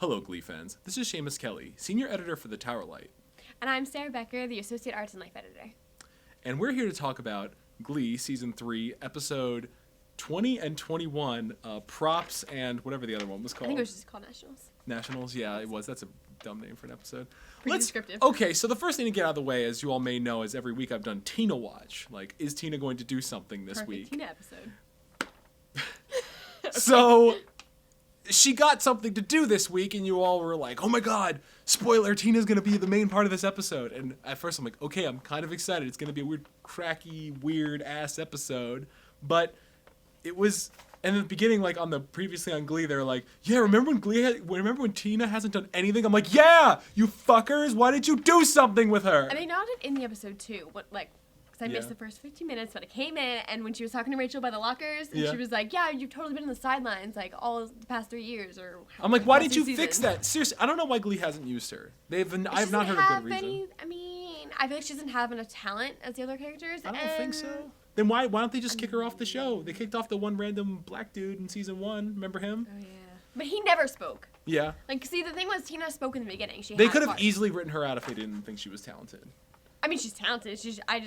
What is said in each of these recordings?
Hello, Glee fans. This is Shamus Kelley, senior editor for the Towerlight. And I'm Sarah Becker, the associate arts and life editor. And we're here to talk about Glee Season 3, Episode 20 and 21, Props and whatever the other one was called. I think it was just called Nationals. Nationals? Yeah, it was. That's a dumb name for an episode. Pretty descriptive. Okay, so the first thing to get out of the way, as you all may know, is every week I've done Tina Watch. Like, is Tina going to do something this Perfect week? Tina episode. So she got something to do this week, and you all were like, oh my god, spoiler, Tina's going to be the main part of this episode. And at first I'm like, okay, I'm kind of excited. It's going to be a weird, cracky, weird-ass episode. But it was, and in the beginning, like on the previously on Glee, they were like, yeah, remember when Tina hasn't done anything? I'm like, yeah, you fuckers, why did you do something with her? And they nodded in the episode too, because I missed the first 15 minutes, but I came in, and when she was talking to Rachel by the lockers, and she was like, yeah, you've totally been on the sidelines, like, all the past 3 years, or... I'm like, why did you fix that? Seriously, I don't know why Glee hasn't used her. I've not heard a good reason. I feel like she doesn't have enough talent as the other characters. I don't think so. Then why don't they just kick her off the show? They kicked off the one random black dude in Season 1, remember him? Oh, yeah. But he never spoke. Yeah. Like, see, the thing was, Tina spoke in the beginning. They could have easily written her out if they didn't think she was talented. I mean, she's talented. I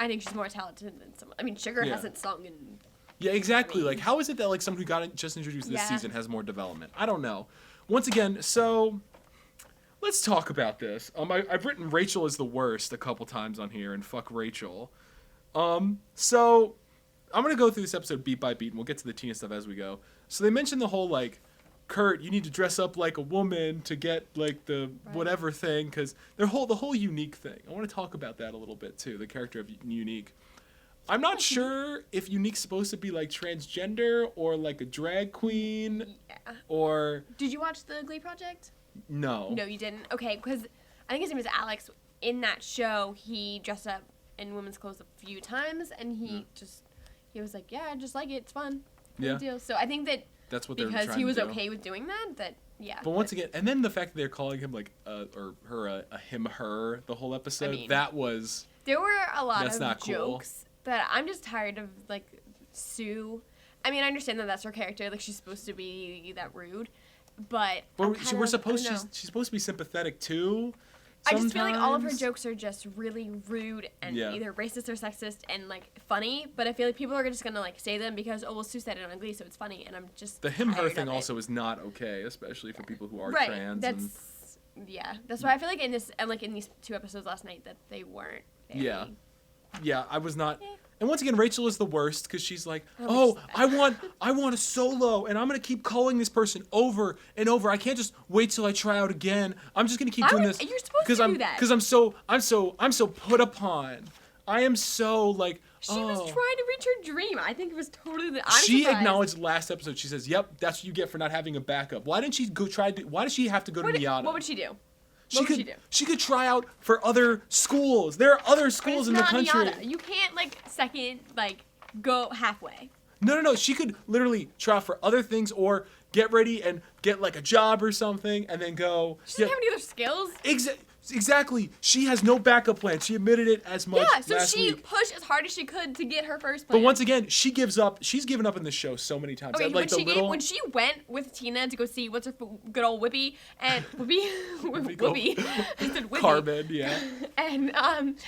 think she's more talented than someone. I mean, Sugar hasn't sung in... Yeah, exactly. Like, how is it that, like, someone who got just introduced this season has more development? I don't know. Once again, so let's talk about this. I've written Rachel is the worst a couple times on here, and fuck Rachel. So I'm going to go through this episode beat by beat, and we'll get to the Tina stuff as we go. So they mentioned the whole, like, Kurt, you need to dress up like a woman to get, like, the whatever thing, because the whole Unique thing. I want to talk about that a little bit, too, the character of Unique. I'm not sure if Unique's supposed to be, like, transgender or, like, a drag queen or... Did you watch the Glee Project? No. No, you didn't? Okay, because I think his name is Alex. In that show, he dressed up in women's clothes a few times, and he was like, yeah, I just like it. It's fun. No deal. So I think that's what they're trying to do. Because he was okay with doing that, But once again, and then the fact that they're calling him, like, or her, a him, her, the whole episode, that was... There were a lot of not jokes that I'm just tired of, like, Sue. I mean, I understand that that's her character. Like, she's supposed to be that rude, but she's supposed to be sympathetic, too. I just feel like all of her jokes are just really rude and either racist or sexist and, like, funny, but I feel like people are just gonna, like, say them because, well, Sue said it on Glee, so it's funny, and I'm just the him-her thing also is not okay, especially for people who are trans. That's why I feel like in this, and, like, in these 2 episodes last night that they weren't very... Yeah, I was not... And once again, Rachel is the worst because she's like, I want a solo, and I'm gonna keep calling this person over and over. I can't just wait till I try out again. I'm just gonna keep doing this. You're supposed to do that. Because I'm so put upon. I am so like. She was trying to reach her dream. I think it was totally. She acknowledged last episode. She says, "Yep, that's what you get for not having a backup." Why didn't she go try? Why does she have to go to Miata? What would she do? She could try out for other schools. There are other schools in the country. Miata. You can't go halfway. No. She could literally try out for other things or get ready and get like a job or something and then go. She doesn't have any other skills. Exactly. She has no backup plan. She admitted it as much last week. Yeah, so she pushed as hard as she could to get her first plan. But once again, she gives up. She's given up in this show so many times. Okay, when she went with Tina to go see what's her good old Whippy and Whippy. I said Whippy. Carbon, yeah. And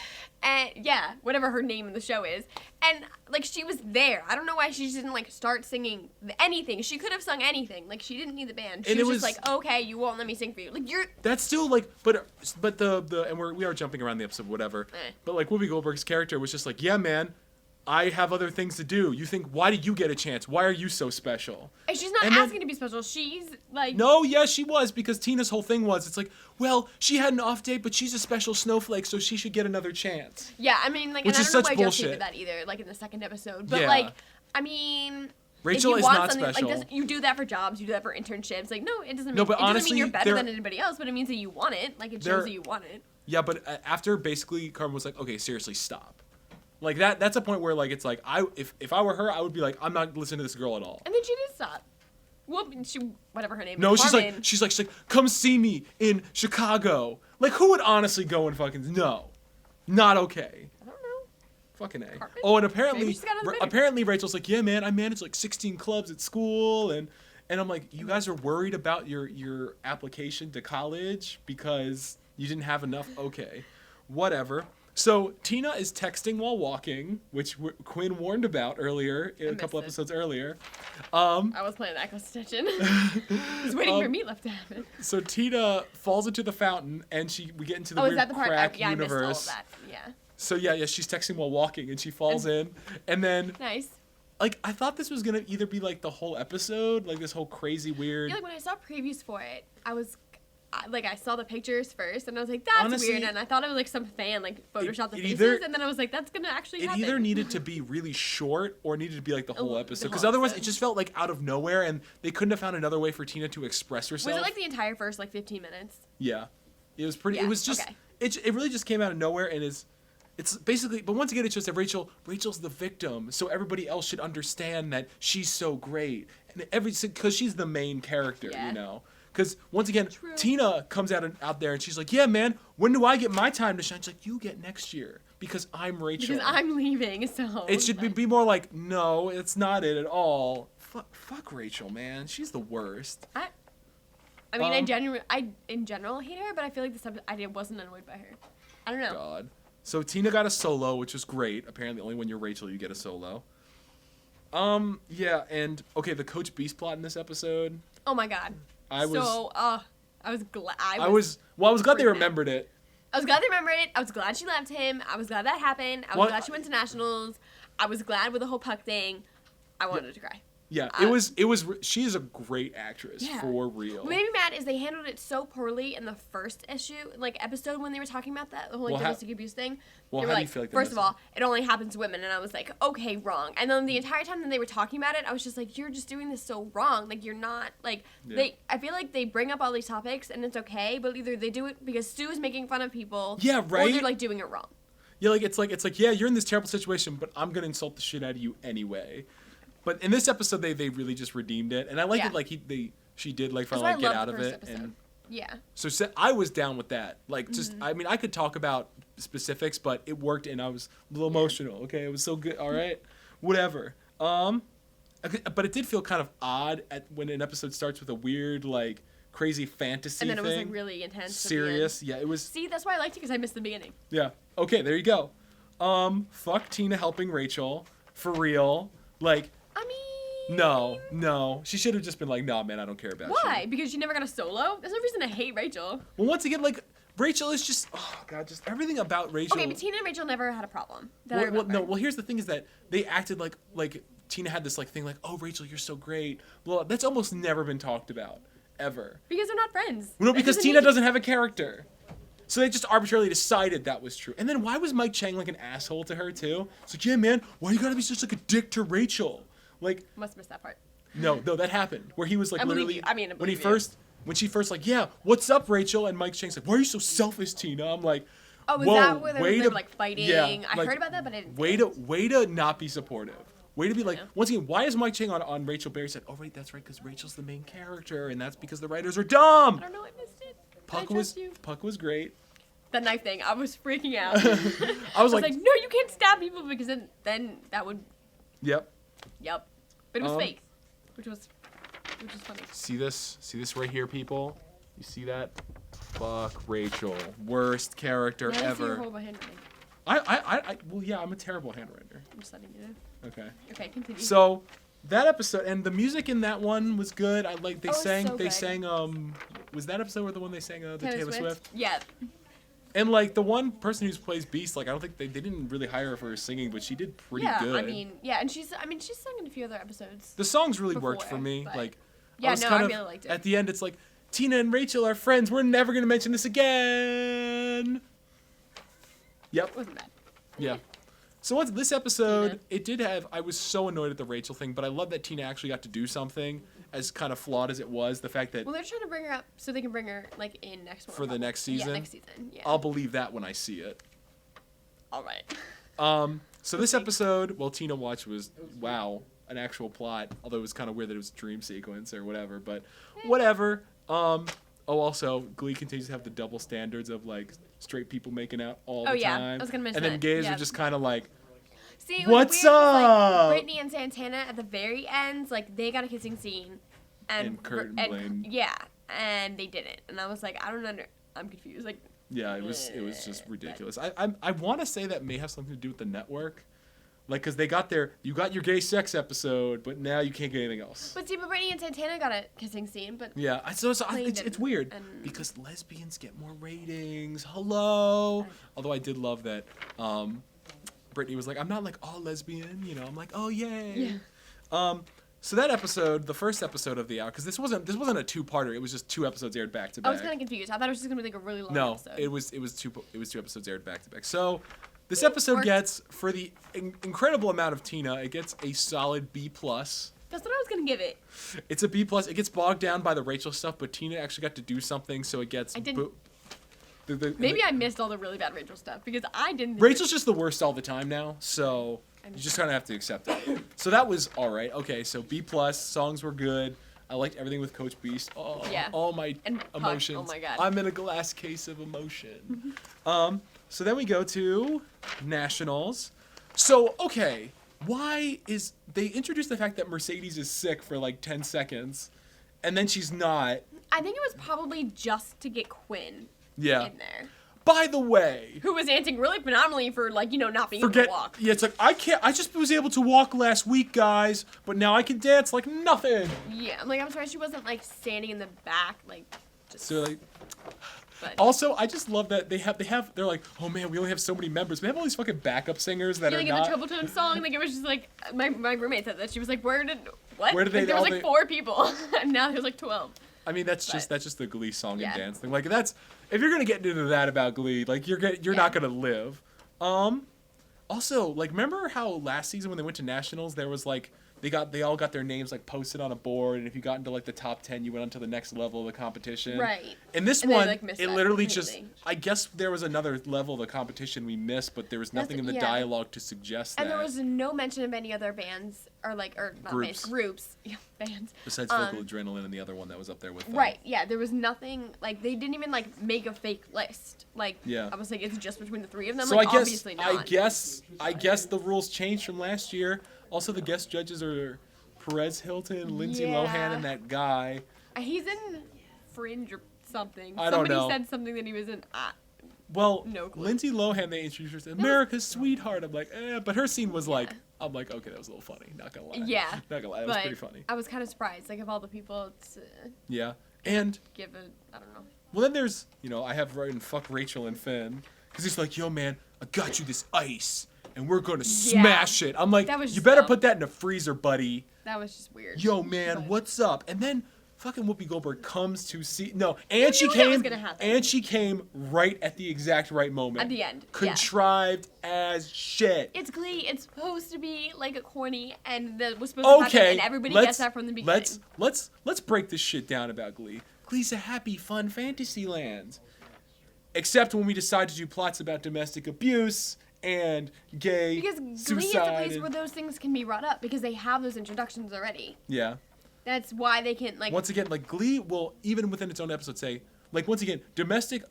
whatever her name in the show is. And, like, she was there. I don't know why she just didn't, like, start singing anything. She could have sung anything. Like, she didn't need the band. She was just like, okay, you won't let me sing for you. Like, That's still, like, but and we are jumping around the episode, whatever. But, like, Whoopi Goldberg's character was just like, yeah, man, I have other things to do. You think, why did you get a chance? Why are you so special? And she's not asking to be special. She's like... No, yeah, she was, because Tina's whole thing was, it's like, well, she had an off day, but she's a special snowflake, so she should get another chance. Yeah, I mean, like, which and is I don't such know why bullshit. Josie did that either, like, in the second episode. But, like, I mean... Rachel is not special. Like, you do that for jobs, you do that for internships. Like, no, it doesn't mean, honestly, mean you're better than anybody else, but it means that you want it. Like, it shows that you want it. Yeah, but after basically Carmen was like, okay, seriously, stop. Like, that's a point where, like, it's like, if I were her, I would be like, I'm not listening to this girl at all. And then she did stop. Well, whatever her name is. No, she's like, come see me in Chicago. Like, who would honestly go and fucking, no. Not okay. I don't know. Fucking A. Carmen? Oh, and apparently Rachel's like, yeah, man, I manage like 16 clubs at school, and And I'm like, you guys are worried about your application to college because you didn't have enough? Okay, whatever. So Tina is texting while walking, which Quinn warned about earlier, a couple episodes earlier. I was playing that close attention. I was waiting for Meatloaf to happen. So Tina falls into the fountain, and we get into the weird crack universe. I missed all of that. Yeah. So yeah, she's texting while walking, and she falls in, and then nice. Like, I thought this was gonna either be like the whole episode, like this whole crazy weird. Yeah, like when I saw previews for it, I saw the pictures first, and I was like, that's honestly weird, and I thought it was like some fan like photoshopped the faces, and then I was like, that's gonna actually happen. It either needed to be really short or needed to be like the whole episode, because otherwise it just felt like out of nowhere, and they couldn't have found another way for Tina to express herself. Was it like the entire first like 15 minutes? Yeah, it was pretty. Yeah, it was just it really just came out of nowhere, and it's basically, but once again, it's just that Rachel's the victim, so everybody else should understand that she's so great, and because she's the main character, you know. Because once again, Tina comes out there and she's like, "Yeah, man, when do I get my time to shine?" She's like, "You get next year because I'm Rachel. Because I'm leaving." So it should be more like, "No, it's not it at all. Fuck Rachel, man. She's the worst." I mean, I in general hate her, but I feel like this episode I wasn't annoyed by her. I don't know. God. So Tina got a solo, which was great. Apparently, only when you're Rachel you get a solo. Yeah, and okay, the Coach Beast plot in this episode. Oh my God. I was glad. I was glad they remembered it. I was glad they remembered it. I was glad she left him. I was glad that happened. I was glad she went to nationals. I was glad with the whole Puck thing. I wanted to cry. Yeah, she is a great actress, for real. What made me mad is they handled it so poorly in the first episode when they were talking about that, the whole domestic abuse thing. Well, they were how do you feel like first of all, it only happens to women, and I was like, okay, wrong. And then the entire time that they were talking about it, I was just like, you're just doing this so wrong. Like, you're not, like, I feel like they bring up all these topics, and it's okay, but either they do it because Stu is making fun of people, or they're, like, doing it wrong. Yeah, like, it's like, yeah, you're in this terrible situation, but I'm gonna insult the shit out of you anyway. But in this episode, they really just redeemed it, and I like it. Like she did like finally get out of it, and So I was down with that. Like, just I mean, I could talk about specifics, but it worked, and I was a little emotional. Okay, it was so good. All right, whatever. But it did feel kind of odd when an episode starts with a weird like crazy fantasy and then thing. It was like really intense. Serious, yeah. It was. See, that's why I liked it because I missed the beginning. Yeah. Okay, there you go. Fuck Tina helping Rachel for real. Like. I mean... No. She should have just been like, nah, man, I don't care about you. Why? Because she never got a solo? There's no reason to hate Rachel. Well, once again, like, Rachel is just... Oh, God, just everything about Rachel... Okay, but Tina and Rachel never had a problem. Well, here's the thing is that they acted like Tina had this, like, thing like, oh, Rachel, you're so great. Blah. That's almost never been talked about. Ever. Because they're not friends. Well, no, because Tina doesn't have a character. So they just arbitrarily decided that was true. And then why was Mike Chang like an asshole to her, too? It's like, yeah, man, why you gotta be such like a dick to Rachel? Like, must have missed that part. No, that happened. Where he was like literally when she first like, yeah, what's up, Rachel? And Mike Chang's like, why are you so selfish, Tina? I'm like, oh, was that where they were like fighting? Yeah, I heard about that, but I didn't. Way to not be supportive. Way to be like, once again, why is Mike Chang on Rachel Berry said, oh right, that's right, because Rachel's the main character, and that's because the writers are dumb. I don't know, I missed it. Puck was great. The knife thing, I was freaking out. I was like, no, you can't stab people because then that would. Yep. But it was fake, which was funny. See this right here, people? You see that? Fuck Rachel, worst character ever. I see your horrible handwriting. Well, yeah, I'm a terrible handwriter. I'm just letting you know. Okay, continue. So, that episode and the music in that one was good. I like they sang was that episode where the one they sang the Taylor Swift? Yeah. And like the one person who plays Beast, like I don't think they didn't really hire her for her singing, but she did pretty good. And she's sung in a few other episodes. The songs really worked for me. Like I really liked it. At the end, it's like Tina and Rachel are friends. We're never gonna mention this again. Yep. It wasn't bad. Yeah. So this episode, it did have. I was so annoyed at the Rachel thing, but I love that Tina actually got to do something. As kind of flawed as it was, the fact that... Well, they're trying to bring her up so they can bring her, like, in next one. For the next season? Yeah, next season, yeah. I'll believe that when I see it. All right. So this episode, Tina watched was, wow, an actual plot. Although it was kind of weird that it was a dream sequence or whatever, but whatever. Also, Glee continues to have the double standards of, like, straight people making out all the time. I was going to mention and then gays are just kind of like... See, what's up? Like, Brittany and Santana at the very end, like they got a kissing scene, and Kurt and Blaine. Yeah, and they didn't, and I was like, I'm confused. Like, yeah, it was just ridiculous. I want to say that may have something to do with the network. Like, because they got you got your gay sex episode, but now you can't get anything else. But Brittany and Santana got a kissing scene, but yeah, it's weird because lesbians get more ratings. Hello. Although I did love that Brittany was like, I'm not like all lesbian, you know. I'm like, oh yay. Yeah. So that episode, the first episode of the hour, because this wasn't a two-parter. It was just 2 episodes aired back to back. I was kind of confused. I thought it was just gonna be like a really long episode. No, it was 2 episodes aired back to back. So. This episode gets, for the incredible amount of Tina, it gets a solid B+. That's what I was going to give it. It's a B+. It gets bogged down by the Rachel stuff, but Tina actually got to do something, so it gets... Maybe I missed all the really bad Rachel stuff, because I didn't... Rachel's just the worst all the time now, so you just kind of have to accept it. So that was all right. Okay, so B+, songs were good. I liked everything with Coach Beast. Oh, yeah. All my emotions. Oh my God. I'm in a glass case of emotion. So then we go to Nationals. So, okay, they introduced the fact that Mercedes is sick for like 10 seconds, and then she's not. I think it was probably just to get Quinn in there. By the way. Who was dancing really phenomenally for, like, not being able to walk. Yeah, it's like, I just was able to walk last week, guys, but now I can dance like nothing. Yeah, I'm surprised she wasn't, like, standing in the back, like, just... So, like... But. Also, I just love that they're like, oh man, we only have so many members. We have all these fucking backup singers that are not... like in the Troubletown song, like it was just like, my roommate said that. She was like, where did they... There was like 4 people, and now there's like 12. I mean, that's just the Glee song and dance thing. Like, that's... If you're gonna get into that about Glee, like, you're not gonna live. Also, like, remember how last season when they went to Nationals, there was like... They all got their names like posted on a board, and if you got into like the top 10, you went on to the next level of the competition. Right. And this one, it literally just, I guess there was another level of the competition we missed, but there was nothing in the dialogue to suggest that. And there was no mention of any other bands or not groups. Groups. Yeah, bands. Besides Vocal Adrenaline and the other one that was up there with them. Right. Yeah. There was nothing like they didn't even like make a fake list. Like I was like, it's just between the 3 of them. So like, obviously not. I guess the rules changed from last year. Also, the guest judges are Perez Hilton, Lindsay Lohan, and that guy. He's in Fringe or something. I don't know. Somebody said something that he was in. Well, no clue. Lindsay Lohan, they introduced her as America's sweetheart. I'm like, but her scene was like, I'm like, okay, that was a little funny. Not gonna lie. Yeah. Not gonna lie, that was pretty funny. I was kind of surprised. Like, of all the people, it's... yeah. And... I don't know. Well, then there's, I have written fuck Rachel and Finn. Because he's like, yo, man, I got you this ice. And we're going to smash it. I'm like, you better put that in a freezer, buddy. That was just weird. Yo, man, what's up? And then fucking Whoopi Goldberg comes to see... No, and she came right at the exact right moment. At the end. Contrived as shit. It's Glee. It's supposed to be like a corny, and that was supposed to happen, and everybody gets that from the beginning. Let's break this shit down about Glee. Glee's a happy, fun fantasy land. Except when we decide to do plots about domestic abuse... and gay because Glee is a place where those things can be brought up because they have those introductions already. Yeah. That's why they can like. Once again, like Glee will even within its own episode say like once again domestic,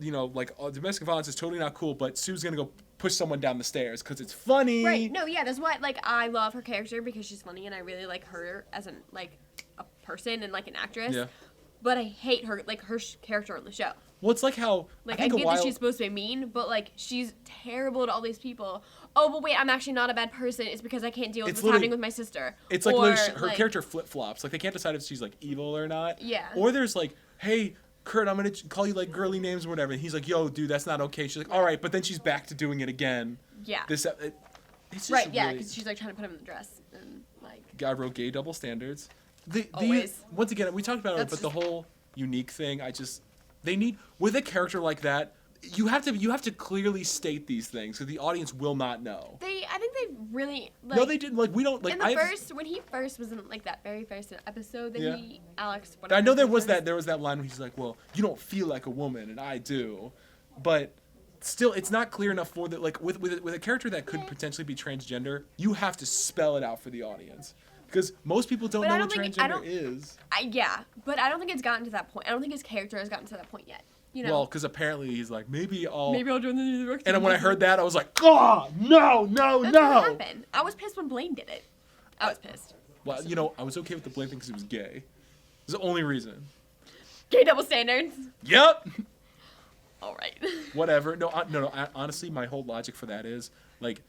domestic violence is totally not cool, but Sue's gonna go push someone down the stairs because it's funny. Right. No. Yeah. That's why like I love her character because she's funny and I really like her as a person and like an actress. Yeah. But I hate her character on the show. Well, it's like how... Like, I get that she's supposed to be mean, but, like, she's terrible to all these people. Oh, but wait, I'm actually not a bad person. It's because I can't deal with what's happening with my sister. It's like her character flip-flops. Like, they can't decide if she's, like, evil or not. Yeah. Or there's, like, hey, Kurt, I'm going to call you, like, girly names or whatever. And he's like, yo, dude, that's not okay. She's like, all right. But then she's back to doing it again. Yeah. It's just right, yeah, because she's, like, trying to put him in the dress. And, like... I wrote gay double standards. Always. Once again, we talked about it, but the whole unique thing, they need with a character like that. You have to clearly state these things because the audience will not know. I think they really. Like, no, they didn't. Like we don't. Like in the when he first was in like that very first episode that Alex. I know there was that line where he's like, "Well, you don't feel like a woman, and I do," but still, it's not clear enough for that. Like with a character that could potentially be transgender, you have to spell it out for the audience. Because most people don't know what transgender is. But I don't think it's gotten to that point. I don't think his character has gotten to that point yet. Well, because apparently he's like, maybe I'll join the New York team. And when I heard that, I was like, oh, no. That's what happened. I was pissed when Blaine did it. I was pissed. Well, I was okay with the Blaine thing because he was gay. It's the only reason. Gay double standards. Yep. All right. Whatever. No. Honestly, my whole logic for that is like,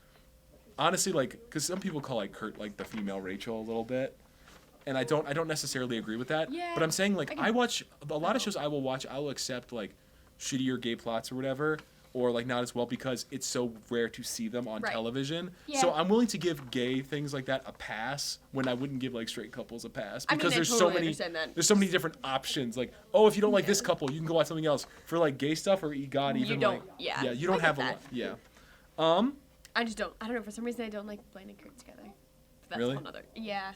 honestly, like, because some people call like Kurt like the female Rachel a little bit, and I don't necessarily agree with that. Yeah. But I'm saying like I watch a lot of shows. I will watch. I will accept like shittier gay plots or whatever, or like not as well because it's so rare to see them on television. Yeah. So I'm willing to give gay things like that a pass when I wouldn't give like straight couples a pass because there's so many different options. Like, oh, if you don't like this couple, you can go watch something else. For like gay stuff or God, even like you don't have a lot. Yeah. I just don't. I don't know. For some reason, I don't like Blaine and Kurt together. That's really? A whole nother. Yeah.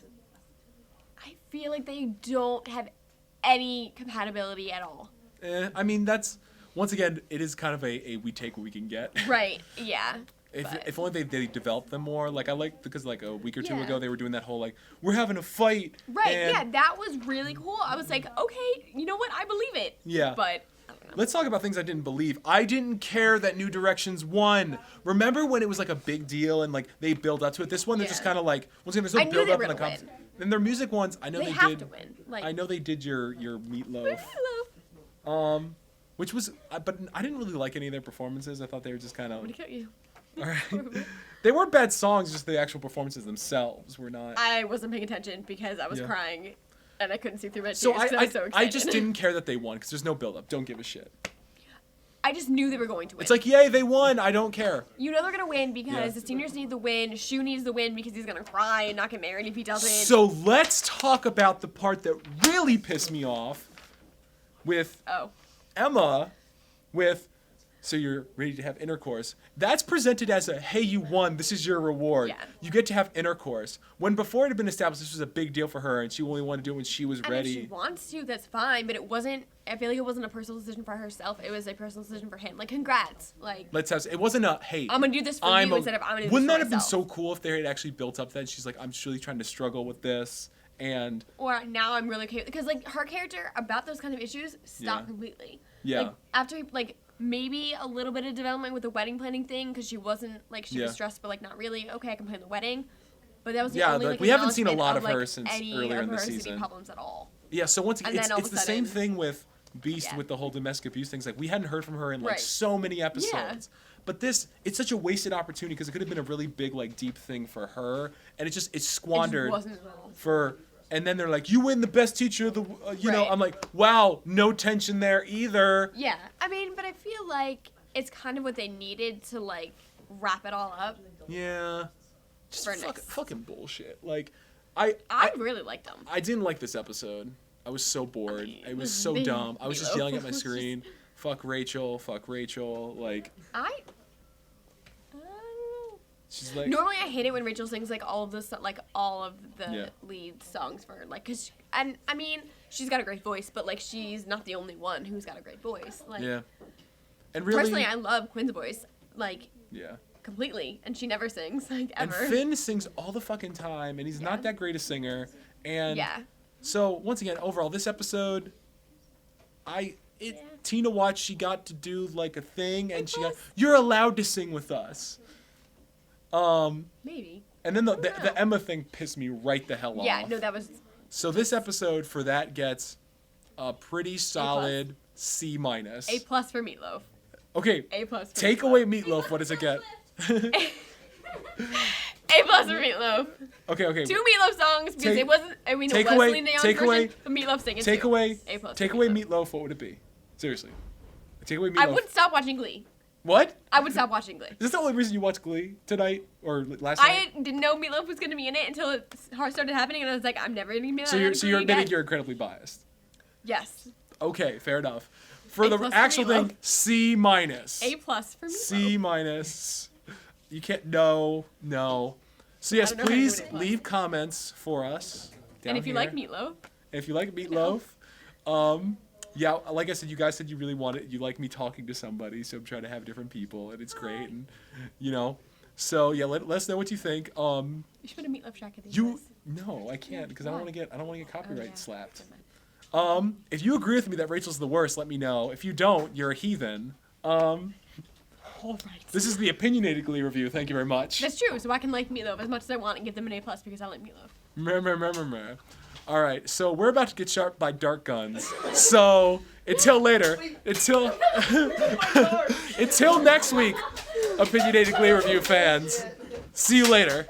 I feel like they don't have any compatibility at all. I mean, that's once again, it is kind of a we take what we can get. Right. Yeah. If only they developed them more. Like I like because like a week or two ago they were doing that whole like we're having a fight. Right. Yeah. That was really cool. I was like, okay, you know what? I believe it. Yeah. But. Let's talk about things I didn't believe. I didn't care that New Directions won. Remember when it was like a big deal and like they build up to it? This one they're just kind of like once again there's no build up in the concept. And their music ones, I know they have did. To win. Like, I know they did your Meatloaf. Which was, but I didn't really like any of their performances. I thought they were just kind of. I'm gonna kill you. All right. They weren't bad songs, just the actual performances themselves were not. I wasn't paying attention because I was crying. And I couldn't see through my tears. So I just didn't care that they won because there's no build-up. Don't give a shit. I just knew they were going to win. It's like, yay, they won. I don't care. You know they're going to win because the seniors need the win. Shu needs the win because he's going to cry and not get married if he doesn't. So let's talk about the part that really pissed me off with Emma with... So you're ready to have intercourse. That's presented as a, hey, you won. This is your reward. Yeah. You get to have intercourse. When before it had been established this was a big deal for her and she only wanted to do it when she was ready. If she wants to, that's fine. But it wasn't, I feel like it wasn't a personal decision for herself. It was a personal decision for him. Like, congrats. Like, it wasn't a, hey. I'm going to do this for you instead of I'm going to do this for myself. Wouldn't that have been so cool if they had actually built up that? She's like, I'm just really trying to struggle with this. And. Or now I'm really okay. Because, like, her character about those kind of issues stopped completely. Yeah. Like, after, like, maybe a little bit of development with the wedding planning thing because she wasn't like she was stressed but like not really. Okay, I can plan the wedding, but that was the only like we haven't seen a lot of her since earlier in the season. season. Problems at all. Yeah, so once again, it's the same thing with Beast with the whole domestic abuse things. Like we hadn't heard from her in like so many episodes. Yeah. But it's such a wasted opportunity because it could have been a really big like deep thing for her, and it's squandered for. And then they're like, you win the best teacher of the, you know, I'm like, wow, no tension there either. Yeah. I mean, but I feel like it's kind of what they needed to, like, wrap it all up. Yeah. Just fucking bullshit. Like, I really liked them. I didn't like this episode. I was so bored. I mean, it was so dumb. I was just yelling at my screen. Fuck Rachel. Like. She's like, normally I hate it when Rachel sings like all of the lead songs for her, like, cause and I mean she's got a great voice, but like she's not the only one who's got a great voice. Like, and really, personally I love Quinn's voice, like, completely, and she never sings like ever. And Finn sings all the fucking time, and he's not that great a singer. And so once again, overall, this episode, Tina watched. She got to do like a thing, and you're allowed to sing with us. Maybe. And then the Emma thing pissed me right the hell off. Yeah, no, that was. So this episode for that gets a pretty solid C-. A+ for Meatloaf. Okay. A+ for take Meatloaf. away Meatloaf. What does it get? A+ for Meatloaf. Okay. 2 Meatloaf songs because it wasn't. I mean, it was Celine Dion's version. The Meatloaf singing. Take away Meatloaf. Meatloaf. What would it be? Seriously. Take away Meatloaf. I would stop watching Glee. What? I would stop watching Glee. Is this the only reason you watched Glee tonight or last night? I didn't know Meatloaf was going to be in it until it started happening, and I was like, I'm never going to be in it. So you're admitting you're incredibly biased. Yes. Okay, fair enough. For the actual thing, C-. A+ for C-. Meatloaf. You can't. No. So yes, please leave comments for us. And if you like Meatloaf. If you like Meatloaf, yeah, like I said, you guys said you like me talking to somebody, so I'm trying to have different people, and it's great, and you know, so yeah, let us know what you think. You should put a Meatloaf track in these. No, I can't because I don't want to get copyright slapped. If you agree with me that Rachel's the worst, let me know. If you don't, you're a heathen. All right. This is the Opinionated Glee review. Thank you very much. That's true. So I can like Meatloaf as much as I want and give them an A+ because I like Meatloaf. All right, so we're about to get sharp by dart guns. So until later, until next week, Opinionated Glee Review fans. See you later.